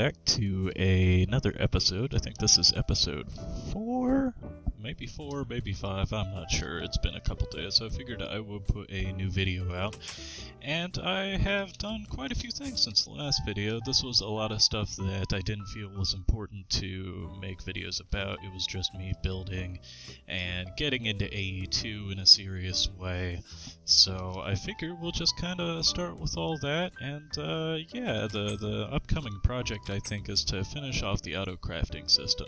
back to another episode. I think this is episode 4? Maybe 4, maybe 5, I'm not sure. It's been a couple days, so I figured I would put a new video out. And I have done quite a few things since the last video. This was a lot of stuff that I didn't feel was important to make videos about. It was just me building and getting into AE2 in a serious way. So I figure we'll just kind of start with all that, and yeah, the upcoming project I think is to finish off the auto crafting system.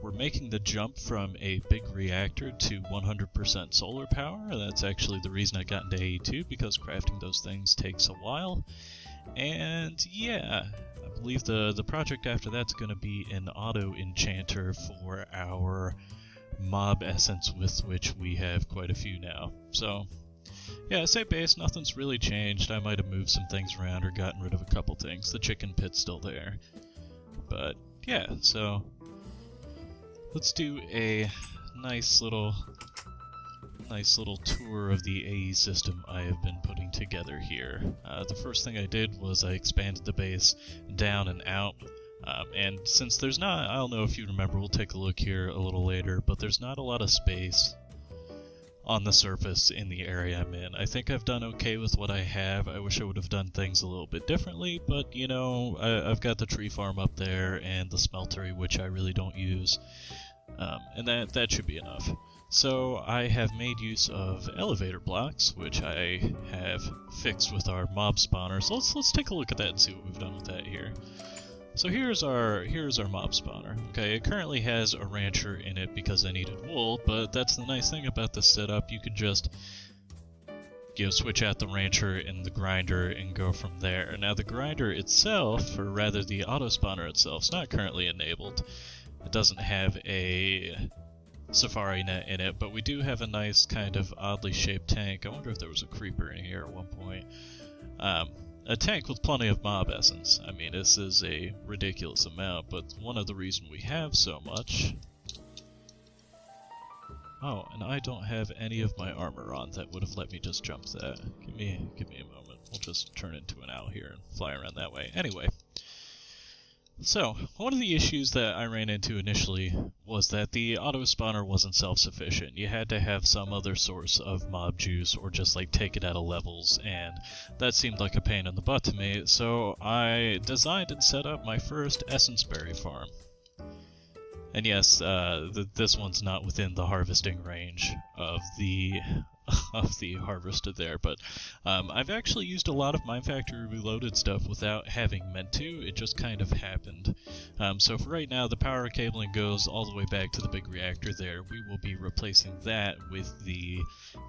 We're making the jump from a big reactor to 100% solar power. That's actually the reason I got into AE2, because crafting those things takes a while. And yeah, I believe the project after that's going to be an auto enchanter for our mob essence, with which we have quite a few now. So yeah, same base, nothing's really changed. I might have moved some things around or gotten rid of a couple things. The chicken pit's still there. But yeah, so let's do a nice little tour of the AE system I have been putting together here. The first thing I did was I expanded the base down and out. And since there's not, I don't know if you remember, we'll take a look here a little later, but there's not a lot of space on the surface in the area I'm in. I think I've done okay with what I have. I wish I would have done things a little bit differently, but you know, I've got the tree farm up there and the smeltery, which I really don't use, and that should be enough. So I have made use of elevator blocks, which I have fixed with our mob spawner. So let's take a look at that and see what we've done with that here. So here's our mob spawner. Okay, it currently has a rancher in it because I needed wool, but that's the nice thing about this setup. You can just switch out the rancher and the grinder and go from there. Now the grinder itself, or rather the auto spawner itself, is not currently enabled. It doesn't have a safari net in it, but we do have a nice kind of oddly shaped tank. I wonder if there was a creeper in here at one point. A tank with plenty of mob essence. I mean, this is a ridiculous amount, but one of the reasons we have so much... Oh, and I don't have any of my armor on. That would have let me just jump that. Give me a moment. We'll just turn into an owl here and fly around that way. Anyway. So, one of the issues that I ran into initially was that the auto spawner wasn't self-sufficient. You had to have some other source of mob juice or just like take it out of levels, and that seemed like a pain in the butt to me, so I designed and set up my first essence berry farm. And yes, this one's not within the harvesting range of the harvester there, but I've actually used a lot of Mine Factory Reloaded stuff without having meant to. It just kind of happened. So for right now, the power cabling goes all the way back to the big reactor there. We will be replacing that with the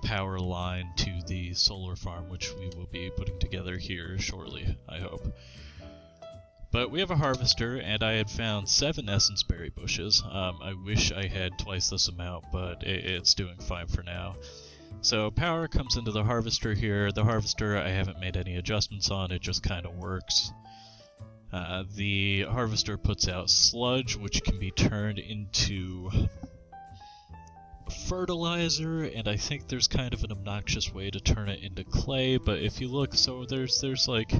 power line to the solar farm, which we will be putting together here shortly, I hope. But we have a harvester, and I had found 7 essence berry bushes. I wish I had twice this amount, but it's doing fine for now. So power comes into the harvester here. The harvester I haven't made any adjustments on, it just kind of works. The harvester puts out sludge, which can be turned into fertilizer, and I think there's kind of an obnoxious way to turn it into clay, but if you look, so there's like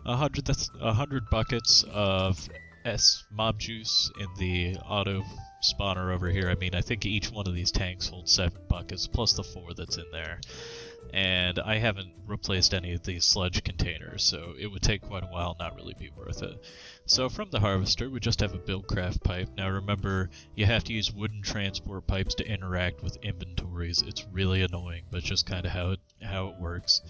100 buckets of mob juice in the auto spawner over here. I mean, I think each one of these tanks holds 7 buckets, plus the 4 that's in there. And I haven't replaced any of these sludge containers, so it would take quite a while, not really be worth it. So from the harvester, we just have a buildcraft pipe. Now remember, you have to use wooden transport pipes to interact with inventories. It's really annoying, but just kind of how it works.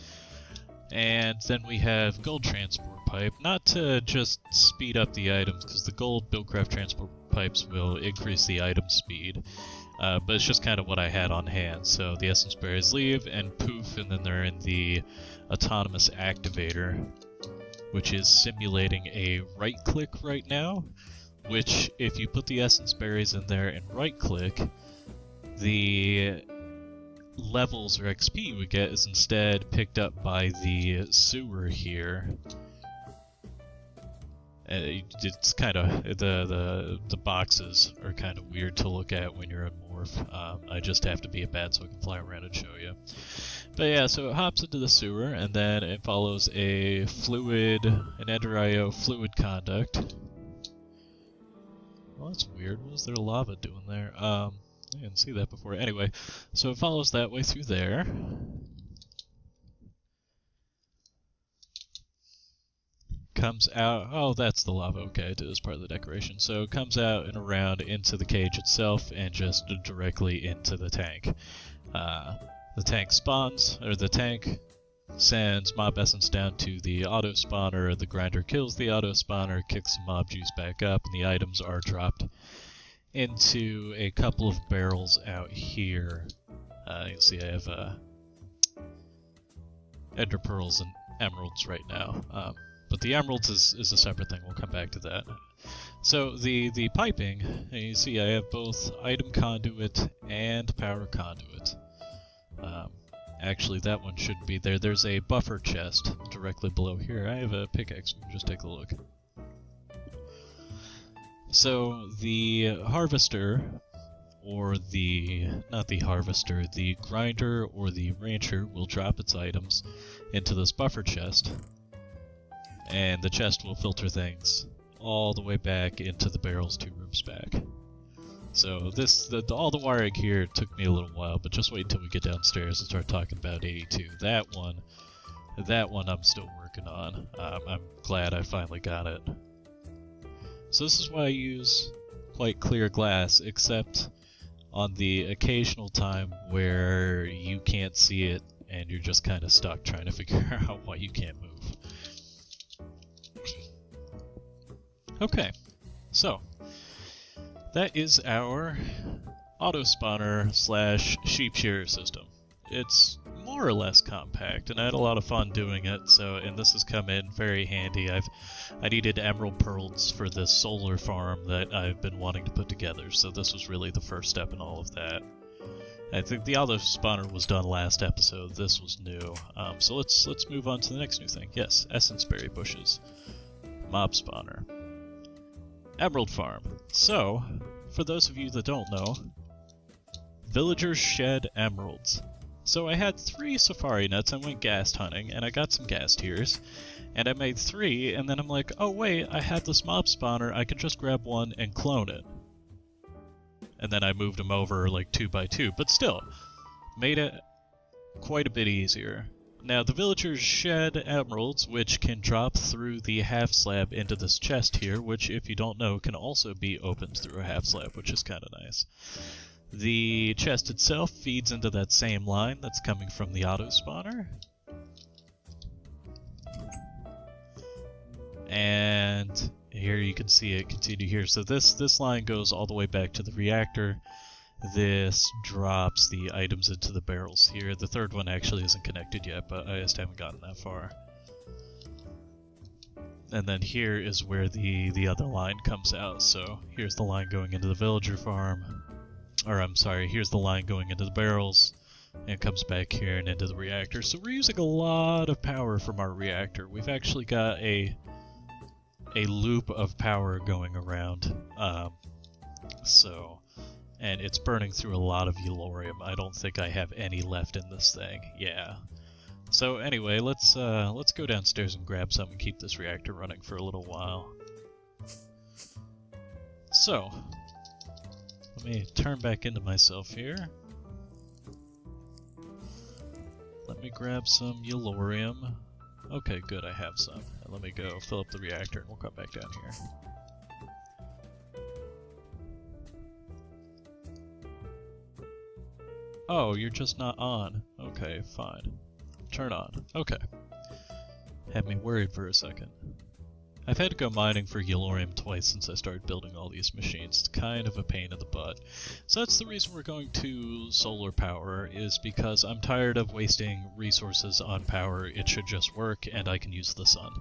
And then we have gold transport pipe, not to just speed up the items, because the gold buildcraft transport pipes will increase the item speed, but it's just kind of what I had on hand. So the essence berries leave, and poof, and then they're in the autonomous activator, which is simulating a right click right now, which if you put the essence berries in there and right click, the levels or XP we get is instead picked up by the sewer here. It's kind of the boxes are kind of weird to look at when you're in Morph. I just have to be a bat so I can fly around and show you. But yeah, so it hops into the sewer, and then it follows an Ender IO fluid conduct. Well, that's weird. What is there lava doing there? I didn't see that before. Anyway, so it follows that way through there. Comes out. Oh, that's the lava. Okay, it is part of the decoration. So it comes out and around into the cage itself and just directly into the tank. The tank spawns, or the tank sends mob essence down to the auto spawner. The grinder kills the auto spawner, kicks the mob juice back up, and the items are dropped into a couple of barrels out here. You can see I have ender pearls and emeralds right now. But the emeralds is a separate thing. We'll come back to that. So the piping, you see I have both item conduit and power conduit. Actually, that one should be there. There's a buffer chest directly below here. I have a pickaxe. We can just take a look. So the harvester, or not the harvester, the grinder or the rancher will drop its items into this buffer chest, and the chest will filter things all the way back into the barrels 2 rooms back. So all the wiring here took me a little while, but just wait until we get downstairs and start talking about 82. That one I'm still working on. I'm glad I finally got it. So this is why I use quite clear glass, except on the occasional time where you can't see it and you're just kind of stuck trying to figure out why you can't move. Okay, so that is our auto spawner / sheep shearer system. It's more or less compact, and I had a lot of fun doing it. And this has come in very handy. I needed emerald pearls for this solar farm that I've been wanting to put together, so this was really the first step in all of that. I think the auto spawner was done last episode. This was new. So let's move on to the next new thing. Yes, essence berry bushes, mob spawner, emerald farm. So, for those of you that don't know, villagers shed emeralds. So I had 3 safari nets. I went ghast hunting, and I got some ghast tears, and I made 3, and then I'm like, oh wait, I had this mob spawner, I could just grab one and clone it. And then I moved them over like 2 by 2, but still, made it quite a bit easier. Now the villagers shed emeralds, which can drop through the half slab into this chest here, which, if you don't know, can also be opened through a half slab, which is kind of nice. The chest itself feeds into that same line that's coming from the auto spawner. And here you can see it continue here. So this line goes all the way back to the reactor. This drops the items into the barrels here. The third one actually isn't connected yet, but I just haven't gotten that far. And then here is where the other line comes out. So here's the line going into the villager farm. Or I'm sorry, here's the line going into the barrels, and it comes back here and into the reactor. So we're using a lot of power from our reactor. We've actually got a loop of power going around. And it's burning through a lot of Eulorium. I don't think I have any left in this thing. Yeah. So anyway, let's go downstairs and grab some and keep this reactor running for a little while. So, let me turn back into myself here. Let me grab some Eulorium. Okay, good, I have some. Let me go fill up the reactor and we'll come back down here. Oh, you're just not on. Okay, fine. Turn on. Okay. Had me worried for a second. I've had to go mining for Eulorium twice since I started building all these machines. It's kind of a pain in the butt. So that's the reason we're going to solar power, is because I'm tired of wasting resources on power. It should just work and I can use the sun.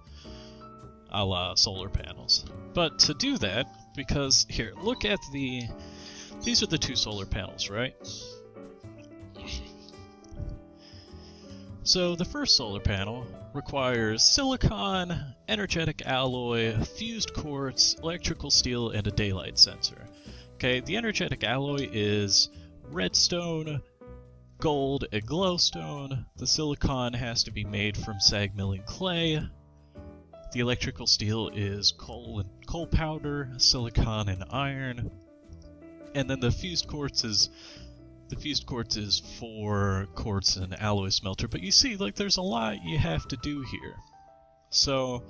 A la solar panels. But to do that, because here, look at these are the 2 solar panels, right? So the first solar panel requires silicon, energetic alloy, fused quartz, electrical steel, and a daylight sensor. Okay, the energetic alloy is redstone, gold, and glowstone. The silicon has to be made from sag milling clay. The electrical steel is coal powder, silicon, and iron. And then the fused quartz is for quartz and alloy smelter. But you see, like, there's a lot you have to do here. So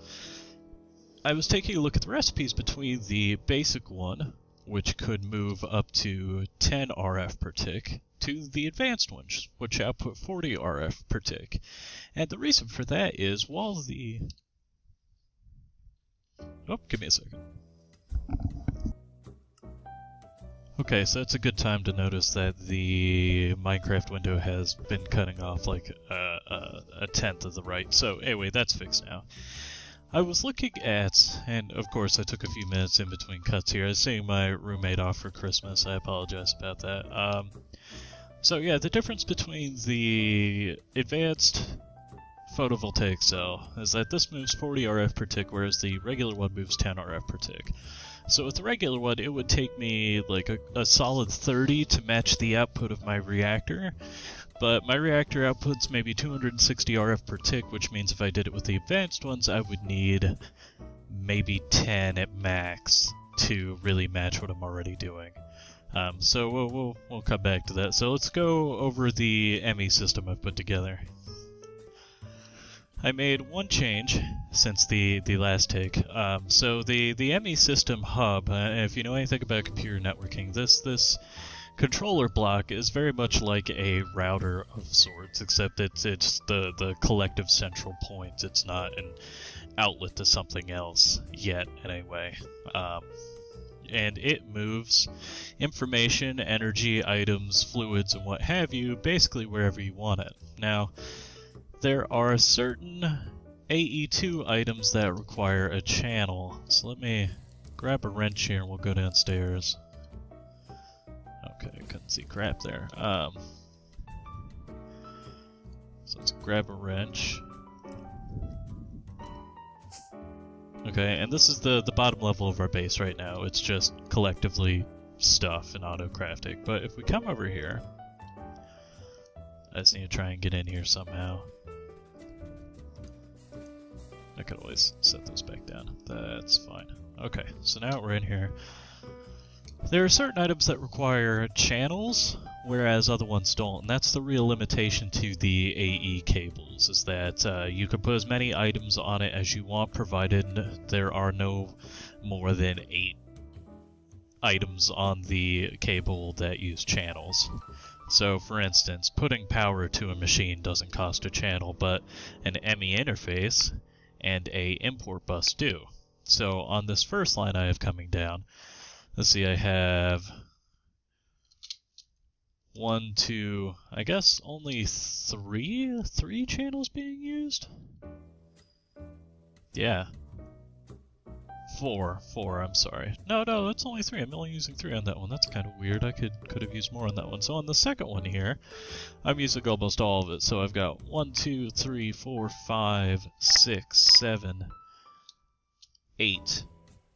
I was taking a look at the recipes between the basic one, which could move up to 10 RF per tick, to the advanced one, which output 40 RF per tick. And the reason for that is while the... Oh, give me a second. Okay, so it's a good time to notice that the Minecraft window has been cutting off like a tenth of the right. So anyway, that's fixed now. I was looking at, and of course I took a few minutes in between cuts here. I was seeing my roommate off for Christmas. I apologize about that. So yeah, the difference between the advanced photovoltaic cell is that this moves 40 RF per tick, whereas the regular one moves 10 RF per tick. So with the regular one, it would take me like a solid 30 to match the output of my reactor. But my reactor outputs maybe 260 RF per tick, which means if I did it with the advanced ones, I would need maybe 10 at max to really match what I'm already doing. So we'll come back to that. So let's go over the ME system I've put together. I made one change since the last take. So the ME system hub, if you know anything about computer networking, this controller block is very much like a router of sorts, except it's the collective central point. It's not an outlet to something else yet, anyway. And it moves information, energy, items, fluids, and what have you, basically wherever you want it. Now, there are certain AE2 items that require a channel. So let me grab a wrench here and we'll go downstairs. Okay, I couldn't see crap there. So let's grab a wrench. Okay, and this is the bottom level of our base right now. It's just collectively stuff and auto crafting. But if we come over here, I just need to try and get in here somehow. I could always set those back down. That's fine. Okay, so now we're in here. There are certain items that require channels, whereas other ones don't, and that's the real limitation to the AE cables, is that you can put as many items on it as you want, provided there are no more than 8 items on the cable that use channels. So, for instance, putting power to a machine doesn't cost a channel, but an ME interface and a import bus do. So on this first line I have coming down, let's see, I have 1, 2, I guess only 3 channels being used? Yeah. 4, I'm sorry. No, it's only 3. I'm only using 3 on that one. That's kind of weird. I could have used more on that one. So on the second one here, I'm using almost all of it. So I've got 1, 2, 3, 4, 5, 6, 7, 8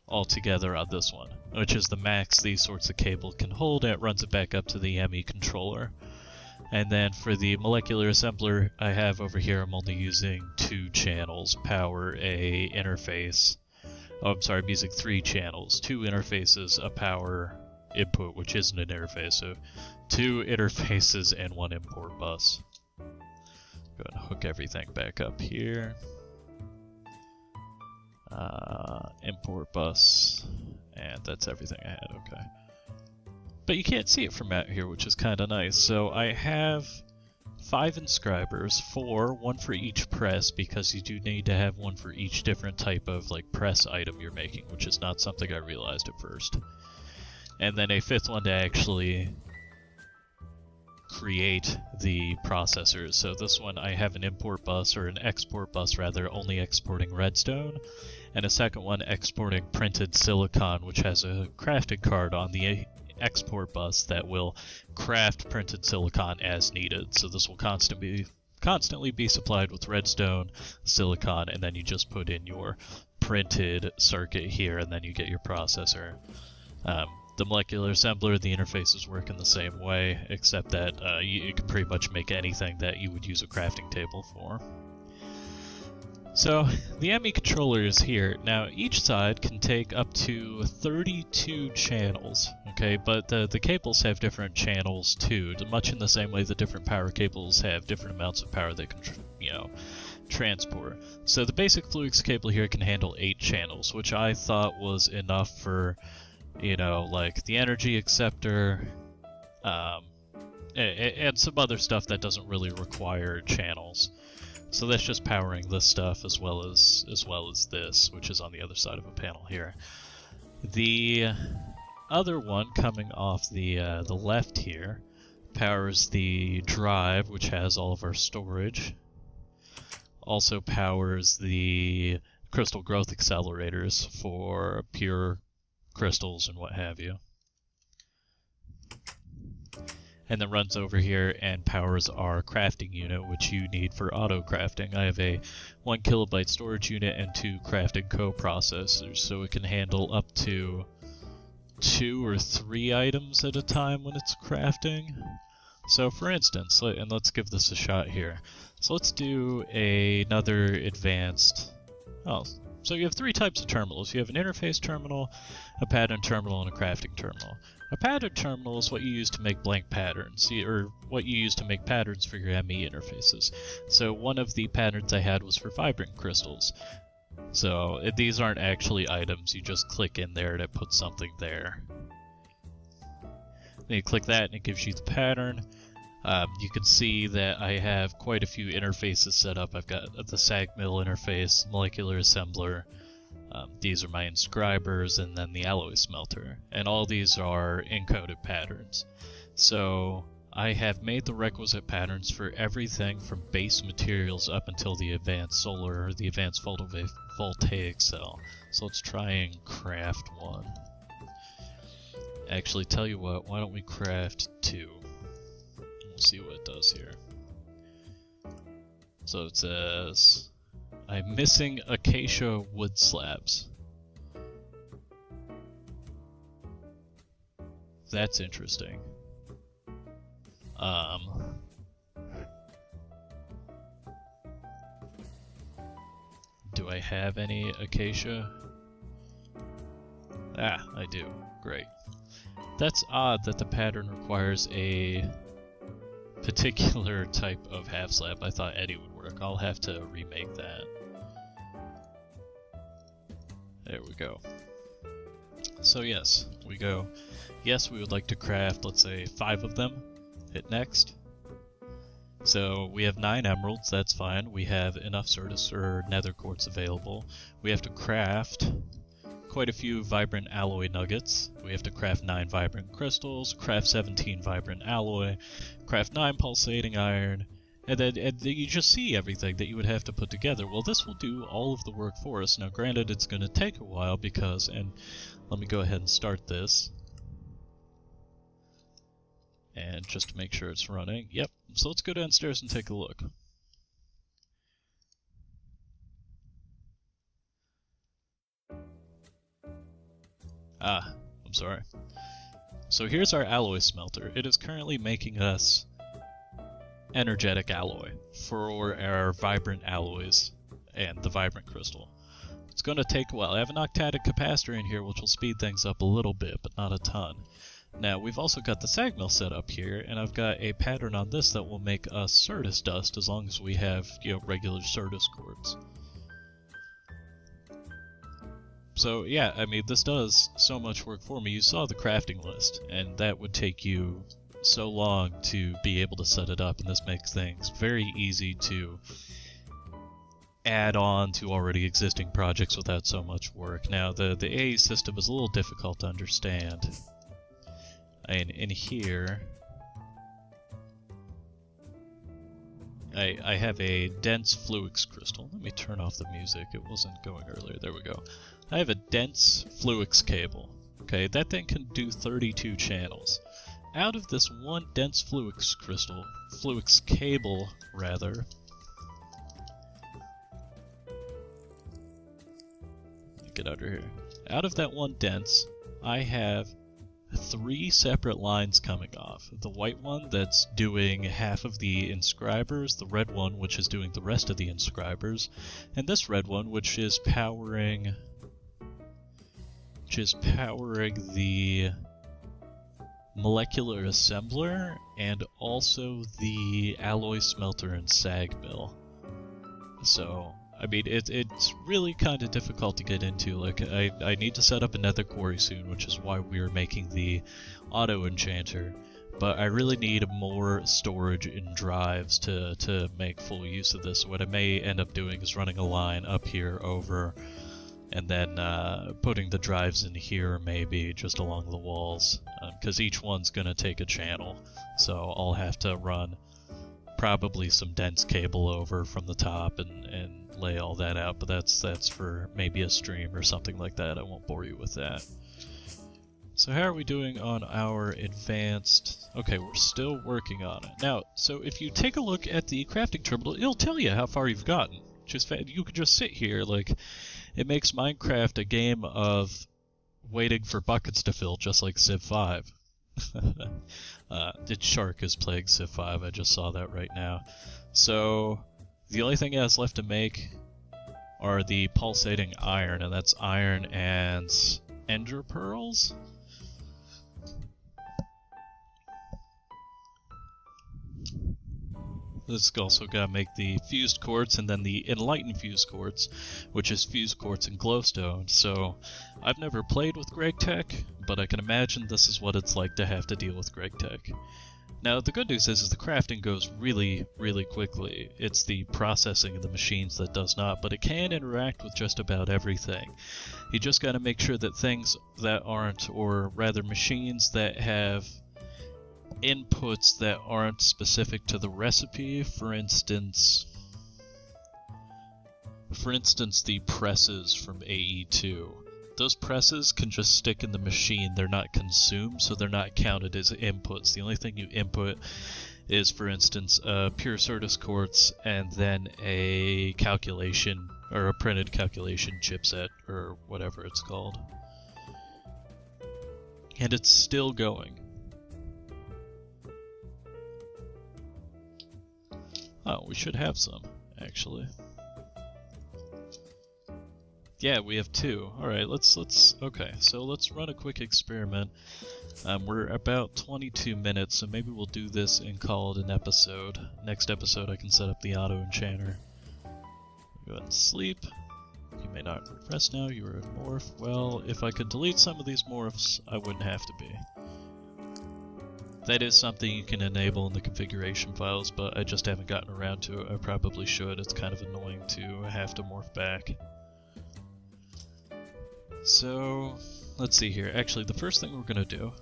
altogether on this one, which is the max these sorts of cables can hold, and it runs it back up to the ME controller. And then for the molecular assembler I have over here, I'm only using 2 channels, power, a interface. Oh, I'm sorry, I'm using 3 channels, 2 interfaces, a power input, which isn't an interface, so 2 interfaces and 1 import bus. Go ahead and hook everything back up here. Import bus, and that's everything I had, okay. But you can't see it from out here, which is kind of nice. So I have 5 inscribers, 4, 1 for each press, because you do need to have 1 for each different type of like press item you're making, which is not something I realized at first. And then a 5th one to actually create the processors. So this one I have an import bus, or an export bus rather, only exporting redstone, and a second one exporting printed silicon, which has a crafting card on the export bus that will craft printed silicon as needed. So this will constantly constantly be supplied with redstone, silicon, and then you just put in your printed circuit here, and then you get your processor. The molecular assembler, the interfaces work in the same way, except that you can pretty much make anything that you would use a crafting table for. So, the ME controller is here. Now, each side can take up to 32 channels, okay? But the cables have different channels too, much in the same way the different power cables have different amounts of power they can, transport. So the basic Fluix cable here can handle 8 channels, which I thought was enough for, like the energy acceptor, and some other stuff that doesn't really require channels. So that's just powering this stuff as well as this, which is on the other side of a panel here. The other one coming off the left here powers the drive, which has all of our storage. Also powers the crystal growth accelerators for pure crystals and what have you. And then runs over here and powers our crafting unit, which you need for auto crafting. I have a 1 kilobyte storage unit and 2 crafting co-processors, so it can handle up to 2 or 3 items at a time when it's crafting. So for instance, and let's give this a shot here. So let's do another advanced... So you have 3 types of terminals. You have an interface terminal, a pattern terminal, and a crafting terminal. A pattern terminal is what you use to make blank patterns, or what you use to make patterns for your ME interfaces. So one of the patterns I had was for vibrant crystals. So these aren't actually items, you just click in there to put something there. Then you click that and it gives you the pattern. You can see that I have quite a few interfaces set up. I've got the sag mill interface, molecular assembler, these are my inscribers, and then the alloy smelter. And all these are encoded patterns. So I have made the requisite patterns for everything from base materials up until the advanced solar or the advanced photovoltaic cell. So let's try and craft one. Actually, tell you what, why don't we craft 2? We'll see what it does here. So it says, I'm missing acacia wood slabs. That's interesting. Do I have any acacia? Ah, I do. Great. That's odd that the pattern requires a particular type of half slab. I thought Eddie would work. I'll have to remake that. There we go. So yes, we go. Yes, we would like to craft, let's say, 5 of them. Hit next. So we have 9 emeralds, that's fine. We have enough Certus or nether quartz available. We have to craft quite a few vibrant alloy nuggets. We have to craft 9 vibrant crystals, craft 17 vibrant alloy, craft 9 pulsating iron, and then you just see everything that you would have to put together. Well, this will do all of the work for us. Now granted, it's going to take a while because, and let me go ahead and start this. And just to make sure it's running. Yep, so let's go downstairs and take a look. I'm sorry. So here's our alloy smelter. It is currently making us energetic alloy for our vibrant alloys and the vibrant crystal. It's going to take a while. I have an octadic capacitor in here which will speed things up a little bit, but not a ton. Now we've also got the sag mill set up here, and I've got a pattern on this that will make us Certus dust as long as we have, regular Certus quartz. So yeah, I mean, this does so much work for me. You saw the crafting list, and that would take you so long to be able to set it up, and this makes things very easy to add on to already existing projects without so much work. Now, the AE system is a little difficult to understand. And in here, I have a dense Fluix crystal. Let me turn off the music. It wasn't going earlier. There we go. I have a dense Fluix cable. Okay, that thing can do 32 channels. Out of this one dense Fluix crystal, Fluix cable rather, get under here. Out of that one dense, I have 3 separate lines coming off. The white one that's doing half of the inscribers, the red one which is doing the rest of the inscribers, and this red one which is powering the molecular assembler and also the alloy smelter and sag mill. So, I mean, it's really kind of difficult to get into. Like, I need to set up a nether quarry soon, which is why we're making the auto enchanter. But I really need more storage and drives to make full use of this. So what I may end up doing is running a line up here over, and then putting the drives in here maybe just along the walls, because each one's going to take a channel. So I'll have to run probably some dense cable over from the top and lay all that out, but that's for maybe a stream or something like that. I won't bore you with that. So how are we doing on our advanced... Okay, we're still working on it. Now, so if you take a look at the crafting terminal, it'll tell you how far you've gotten. You could just sit here, like, it makes Minecraft a game of waiting for buckets to fill, just like Civ 5. The shark is playing Civ 5, I just saw that right now. So, the only thing it has left to make are the pulsating iron, and that's iron and ender pearls? This also gotta make the fused quartz and then the enlightened fused quartz, which is fused quartz and glowstone. So I've never played with GregTech, but I can imagine this is what it's like to have to deal with GregTech. Now the good news is the crafting goes really, really quickly. It's the processing of the machines that does not, but it can interact with just about everything. You just gotta make sure that things that aren't, or rather machines that have inputs that aren't specific to the recipe, for instance the presses from AE2. Those presses can just stick in the machine, they're not consumed, so they're not counted as inputs. The only thing you input is, for instance, pure Certus quartz and then a calculation, or a printed calculation chipset, or whatever it's called. And it's still going. Oh, we should have some, actually. Yeah, we have 2. Alright, okay, so let's run a quick experiment. We're about 22 minutes, so maybe we'll do this and call it an episode. Next episode I can set up the auto enchanter. Go ahead and sleep. You may not rest now, you are a morph. Well, if I could delete some of these morphs, I wouldn't have to be. That is something you can enable in the configuration files, but I just haven't gotten around to it. I probably should. It's kind of annoying to have to morph back. So, let's see here. Actually, the first thing we're going to do,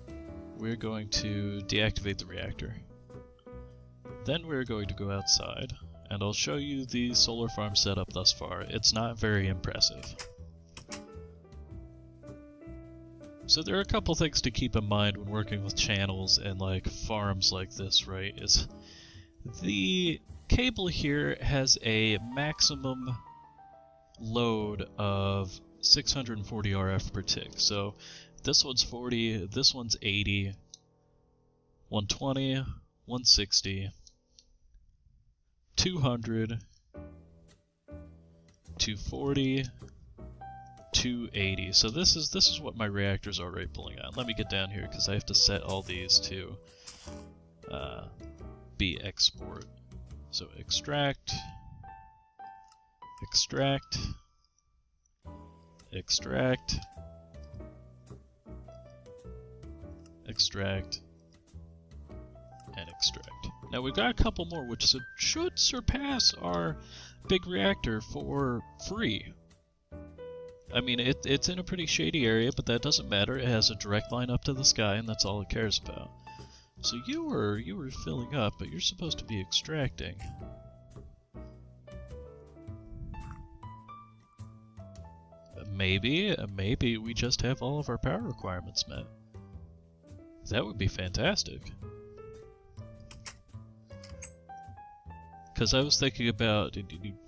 we're going to deactivate the reactor. Then we're going to go outside, and I'll show you the solar farm setup thus far. It's not very impressive. So there are a couple things to keep in mind when working with channels and like farms like this, right? Is the cable here has a maximum load of 640 RF per tick. So this one's 40, this one's 80, 120, 160, 200, 240, 280. So this is what my reactor's already pulling on. Let me get down here because I have to set all these to be export. So extract, extract, extract, extract, and extract. Now we've got a couple more which should surpass our big reactor for free. I mean, it's in a pretty shady area, but that doesn't matter. It has a direct line up to the sky, and that's all it cares about. So you were filling up, but you're supposed to be extracting. Maybe we just have all of our power requirements met. That would be fantastic. Because I was thinking about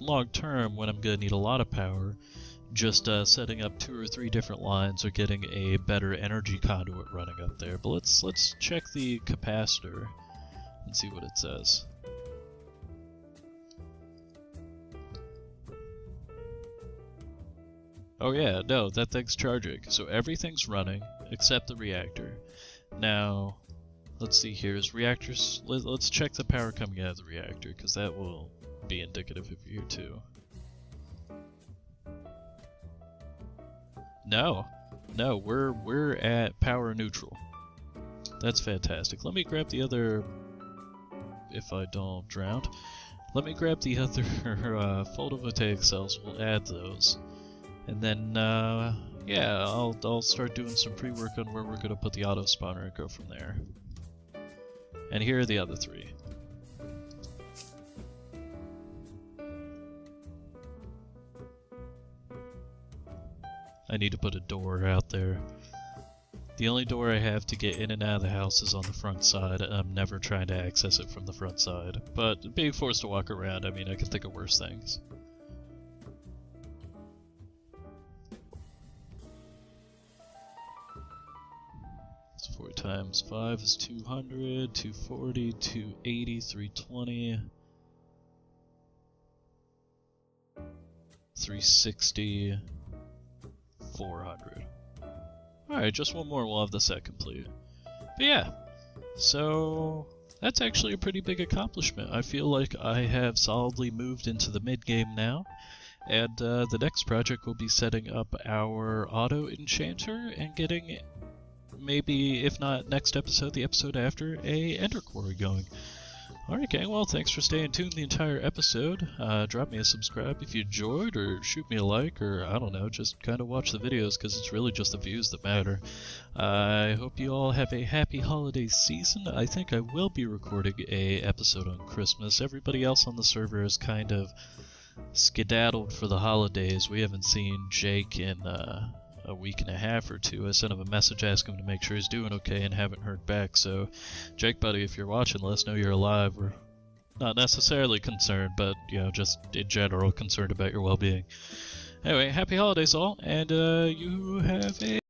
long term when I'm gonna need a lot of power, just setting up 2 or 3 different lines or getting a better energy conduit running up there. But let's check the capacitor and see what it says. Oh yeah, no, that thing's charging. So everything's running except the reactor. Now, let's see here. Is reactors? Let's check the power coming out of the reactor, because that will be indicative of here too. No, we're at power neutral. That's fantastic. Let me grab the other, if I don't drown. Let me grab the other photovoltaic cells. We'll add those, and then yeah, I'll start doing some pre-work on where we're gonna put the auto spawner and go from there. And here are the other 3. I need to put a door out there. The only door I have to get in and out of the house is on the front side, and I'm never trying to access it from the front side. But being forced to walk around, I mean, I can think of worse things. So 4 times 5 is 200, 240, 280, 320, 360... 400. Alright, just one more, we'll have the set complete. But yeah, so that's actually a pretty big accomplishment. I feel like I have solidly moved into the mid-game now, and the next project will be setting up our auto enchanter and getting, maybe if not next episode, the episode after, a ender quarry going. Alright gang, well thanks for staying tuned the entire episode. Drop me a subscribe if you enjoyed, or shoot me a like, or I don't know, just kind of watch the videos because it's really just the views that matter. I hope you all have a happy holiday season. I think I will be recording a episode on Christmas. Everybody else on the server is kind of skedaddled for the holidays. We haven't seen Jake in a week and a half or 2. I sent him a message asking him to make sure he's doing okay and haven't heard back. So, Jake, buddy, if you're watching, let us know you're alive. We're not necessarily concerned, but, you know, just in general concerned about your well-being. Anyway, happy holidays all, and you have a